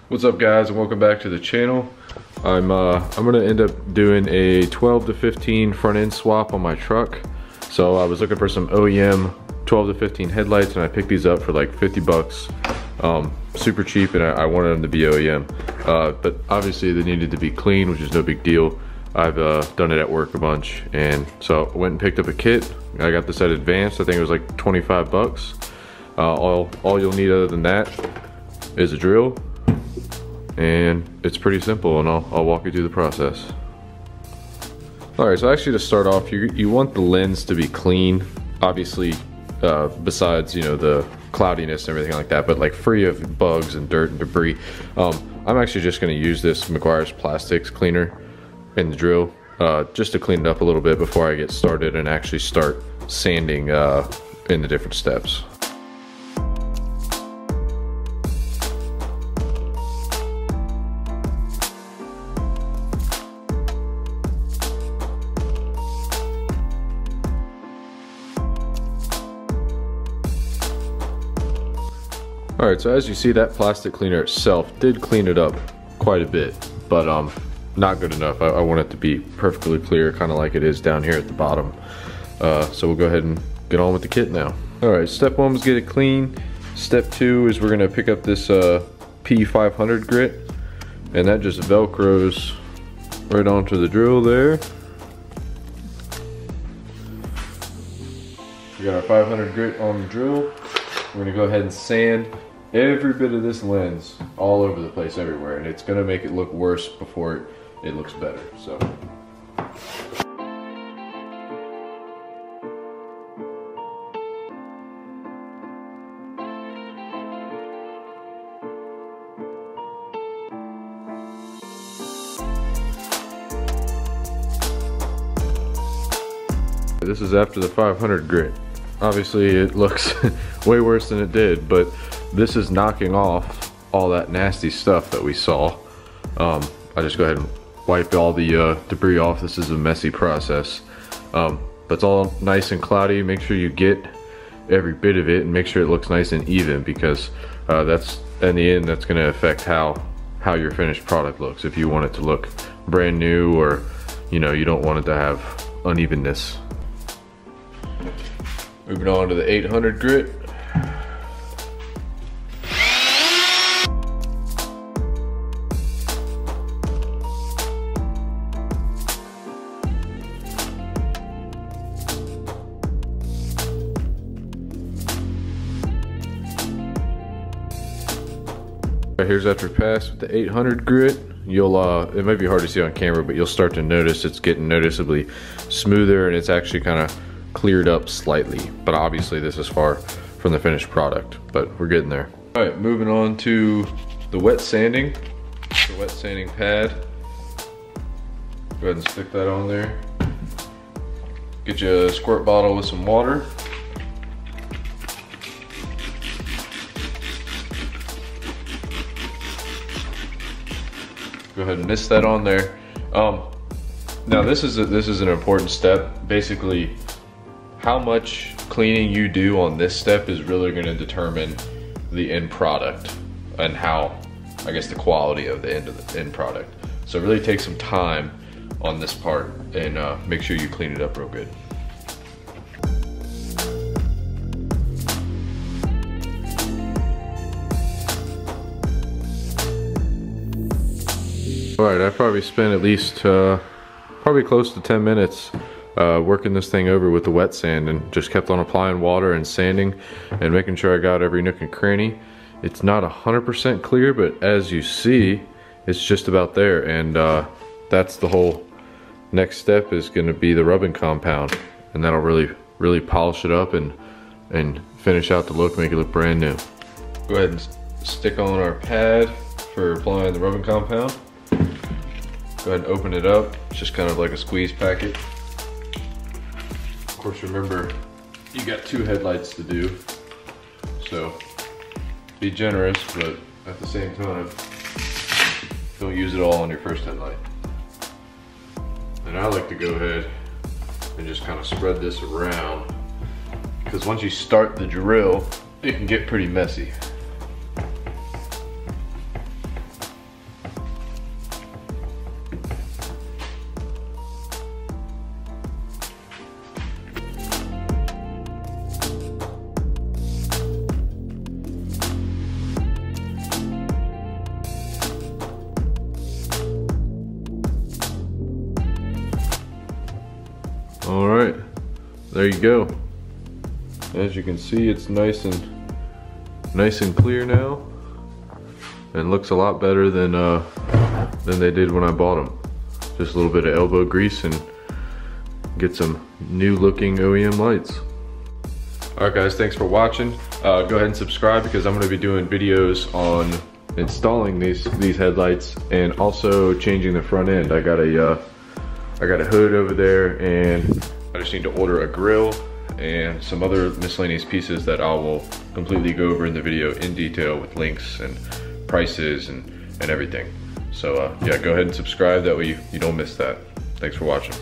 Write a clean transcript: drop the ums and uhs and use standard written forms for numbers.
What's up, guys, and welcome back to the channel. I'm gonna end up doing a 12 to 15 front end swap on my truck. So I was looking for some OEM 12 to 15 headlights, and I picked these up for like 50 bucks. Super cheap, and I wanted them to be OEM. But obviously they needed to be clean, which is no big deal. I've done it at work a bunch, and so I went and picked up a kit. I got this at Advanced. I think it was like 25 bucks. All you'll need other than that is a drill, and it's pretty simple, and I'll walk you through the process. Alright, so actually to start off, you want the lens to be clean, obviously, besides, you know, the cloudiness and everything like that, but like free of bugs and dirt and debris. I'm actually just going to use this McGuire's plastics cleaner in the drill, just to clean it up a little bit before I get started and actually start sanding in the different steps. Alright, so as you see, that plastic cleaner itself did clean it up quite a bit, but not good enough. I want it to be perfectly clear, kind of like it is down here at the bottom. So we'll go ahead and get on with the kit now. Alright, step one was get it clean. Step two is we're going to pick up this P500 grit, and that just velcros right onto the drill there. We got our 500 grit on the drill. We're going to go ahead and sand every bit of this lens all over the place, everywhere, and it's going to make it look worse before it looks better. So this is after the 500 grit. Obviously it looks way worse than it did, but this is knocking off all that nasty stuff that we saw. I just go ahead and wipe all the debris off. This is a messy process, but it's all nice and cloudy. Make sure you get every bit of it and make sure it looks nice and even, because that's, in the end, that's going to affect how your finished product looks. If you want it to look brand new, or you know, you don't want it to have unevenness. Moving on to the 800 grit. Here's after pass with the 800 grit. You'll it might be hard to see on camera, but you'll start to notice it's getting noticeably smoother, and it's actually kind of cleared up slightly, but obviously this is far from the finished product, but we're getting there. All right, moving on to the wet sanding, the wet sanding pad. Go ahead and stick that on there. Get you a squirt bottle with some water. Go ahead and mist that on there. Now this is an important step. Basically, how much cleaning you do on this step is really going to determine the end product, and how, I guess, the quality of the end product. So really take some time on this part, and make sure you clean it up real good. Alright, I probably spent at least probably close to 10 minutes working this thing over with the wet sand, and just kept on applying water and sanding and making sure I got every nook and cranny. It's not 100% clear, but as you see, it's just about there, and that's the whole next step, is going to be the rubbing compound, and that'll really polish it up and finish out the look, make it look brand new. Go ahead and stick on our pad for applying the rubbing compound. Go ahead and open it up. It's just kind of like a squeeze packet. Of course, remember, you got 2 headlights to do, so be generous, but at the same time, don't use it all on your first headlight. And I like to go ahead and just kind of spread this around, because once you start the drill, it can get pretty messy. there you go. As you can see, it's nice and clear now, and looks a lot better than they did when I bought them. Just a little bit of elbow grease and get some new looking OEM lights. All right guys, thanks for watching. Go ahead and subscribe because I'm gonna be doing videos on installing these headlights and also changing the front end. I got a hood over there, and I just need to order a grill and some other miscellaneous pieces that I will completely go over in the video in detail with links and prices and everything. So yeah, go ahead and subscribe, that way you don't miss that. Thanks for watching.